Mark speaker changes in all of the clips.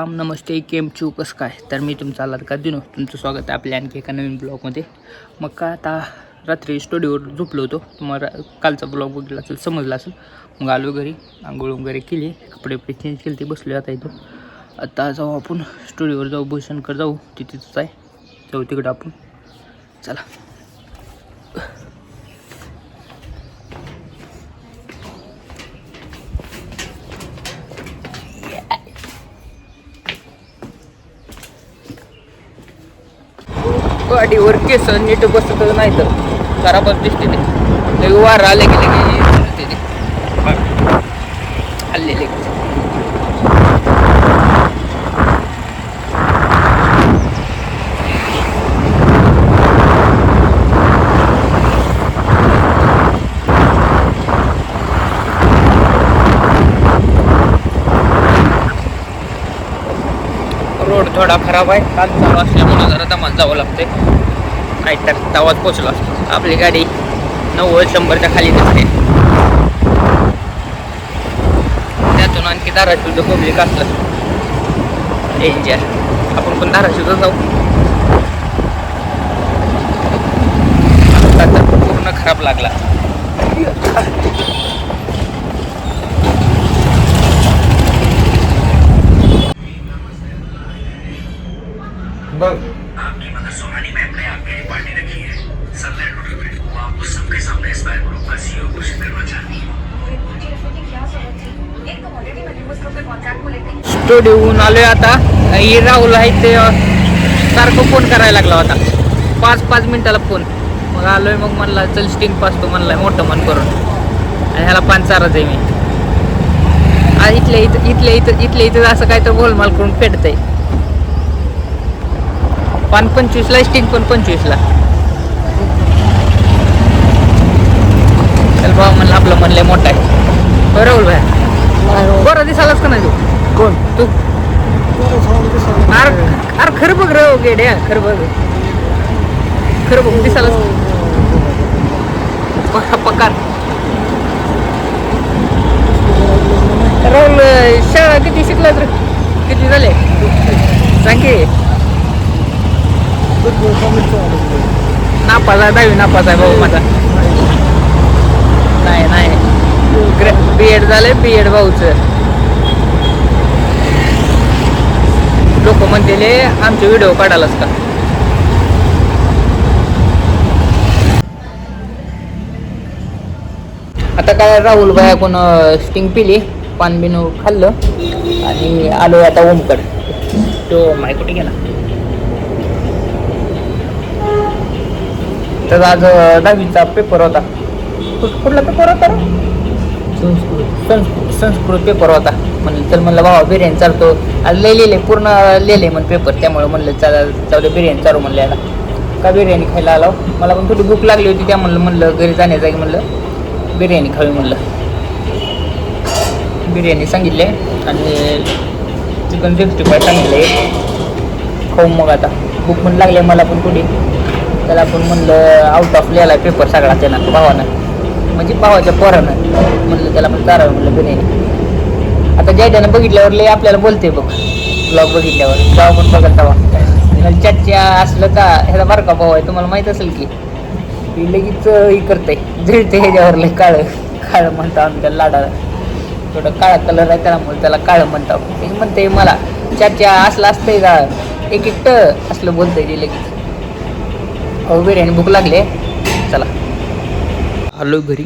Speaker 1: नमस्ते, केम चू कसं काय. तर मी तुमचा का दिनो तुमचं स्वागत आहे आपल्या आणखी एका नवीन ब्लॉगमध्ये. मग का आता रात्री स्टुडिओवर झोपलो होतो. तुम्हाला कालचा ब्लॉग बघितला असेल, समजला असेल. मग आलो घरी, आंघोळ वगैरे केली, कपडे चेंज केले, ते बसलो आता इथं. आता जाऊ आपण स्टुडिओवर, जाऊ भूषणकर जाऊ, तिथेच आहे, जाऊ तिकडं आपण. चला. गाडीवर केस नीट बसत नाही तर खराबच दिसते ते. वार आले गेले की हल्लेले रोड थोडा खराब आहे. काल चालू असल्यामुळे जरा दमात जावं लागते. नाहीतर तवाच पोचलो असतो. आपली गाडी 90-100च्या खाली दिसते. त्यातून आणखी धाराशिवचं पब्लिक असलं डेंजर. आपण पण धाराशिवचं जाऊ. आता पूर्ण खराब लागला.
Speaker 2: आपकी मदद सुहानी में अपने आप के लिए पार्टी रखी है। सनलाइट होटल में वो आपको सबके सामने एस्पायर ग्रुप का सीईओ घोषित करना चाहती है।
Speaker 1: स्टुडिओहून आलोय आता. ही राहुल आहे ते सारखं फोन करायला लागला होता, 5-5 मिनिटाला फोन. मग आलोय, मग म्हणला चल स्टिंग पाचतो म्हणलाय मोठं मन करून. आणि ह्याला 5 चारच आहे मी. इथल्या इथं असं काय तर गोलमाल करून पेटतंय. 25ला स्टिंग, पण 25ला. चल भाऊ म्हणलं, आपलं म्हणलंय मोठा आहे. राहुल भाई बरं दिसालाच का नाही तू? कोण तू? अरे खरं बघ रे गेड्या, खरं बघ दिसालाच पकार. राहुल शाळा किती शिकला तर किती झाले सांग की? नापास आहे, 10वी नापास आहे भाऊ माझा. नाही BEd झालंय, BEd भाऊचं. लोक म्हणतेले आमचे व्हिडिओ काढालाच का. आता काय राहुल भाई कोण स्टिंग पिली, पान बिन खाल्लं आणि आलो आता ओमकड. तो माय कुठे गेला? तर आज 10वीचा पेपर होता. कुठला पेपर होता रे? संस्कृत पेपर होता. म्हणलं चल, म्हणलं भावा बिर्याणी चालतो. आज लिहिले पूर्ण लिहिले म्हण पेपर, त्यामुळे म्हणलं जाऊ दे बिर्याणी चालू म्हणलं. याला का बिर्याणी खायला आलो. मला पण थोडी भूक लागली होती, त्या म्हणलं घरी जाण्याचं की म्हणलं बिर्याणी खावी म्हणलं. बिर्याणी सांगितले आणि चिकन 65 सांगितले. खाऊ मग आता. भूक पण लागली मला पण थोडी. त्याला पण म्हणलं आउट ऑफ लिहायला पेपर सगळा त्यानं, भावानं म्हणजे भावाच्या पोरानं. म्हणलं त्याला पण चारावं म्हणलं बिर्याणी. आता ज्याच्यानं बघितल्यावर लय आपल्याला बोलते बघ, ब्लॉग बघितल्यावर. जाऊ पण बघत तेव्हा चर्चा असलं का ह्याचा बरं का भाऊ आहे, तुम्हाला माहीत असेल की लगेच ही करते, झिळते ह्याच्यावर. लय काळं म्हणतो आम्ही त्याला, लाडा थोडं काळा कलर आहे त्यामुळे त्याला काळं म्हणतो. ते म्हणते मला चर्चा असलं असतंय का, एक असलं बोलतंय ते लगेच. हो बिर्याणी भूक लागले. चला आलो घरी.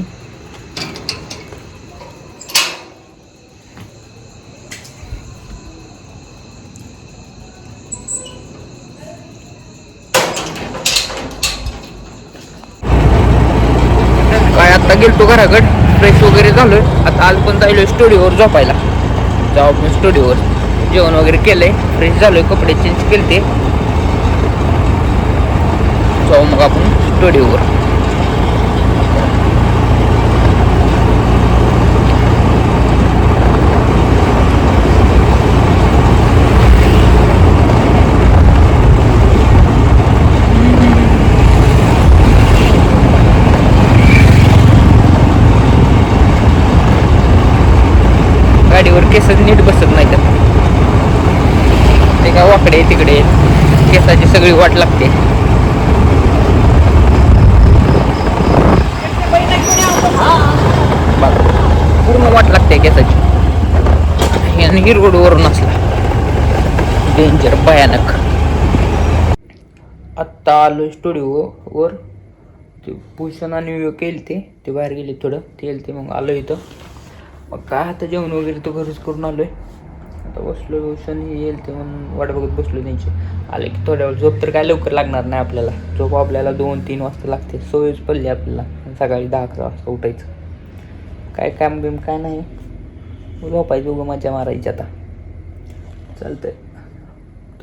Speaker 1: काय आता गेलतो घराकड, फ्रेश वगैरे झालोय. आता आज पण जायलोय स्टुडिओवर झोपायला. जाऊ आपण स्टुडिओवर. जेवण वगैरे केलंय, फ्रेश झालोय, कपडे चेंज केले. जाऊ मग आपण स्टुडिओवर. गाडीवर केसच नीट बसत नाही तर. काय वाकडे तिकडे केसाची सगळी वाट लागते. पूर्ण वाट लागते केसाची. आणि ही रोडवरून असला डेंजर भयानक. आत्ता आलो स्टुडिओ वर. ते भूषण आणि केली ते बाहेर गेले थोडं ते मग आलो इथं. मग काय आता जेवण वगैरे तो घरीच करून आलोय. आता बसलो भूषण हे येईल ते म्हणून वाट बघत बसलो त्यांची. आले की थोड्या वेळ झोप तर काय लवकर लागणार नाही आपल्याला. झोप आपल्याला 2-3 वाजता लागते. सवयच पडली आपल्याला सकाळी 10-11 वाजता उठायचं. काय काम बिम काय नाही. झोपायचं उगं मजा मारायची आता. चालतंय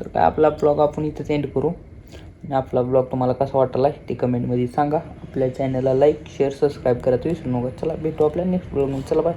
Speaker 1: तर काय आपला ब्लॉग आपण इथंच एंड करू. आणि आपला ब्लॉग तुम्हाला कसा वाटला ते कमेंटमध्ये सांगा. आपल्या चॅनलला लाईक शेअर सबस्क्राईब करायचं विसरू नका. चला भेटू आपल्या नेक्स्ट ब्लॉगमध्ये. चला बाय.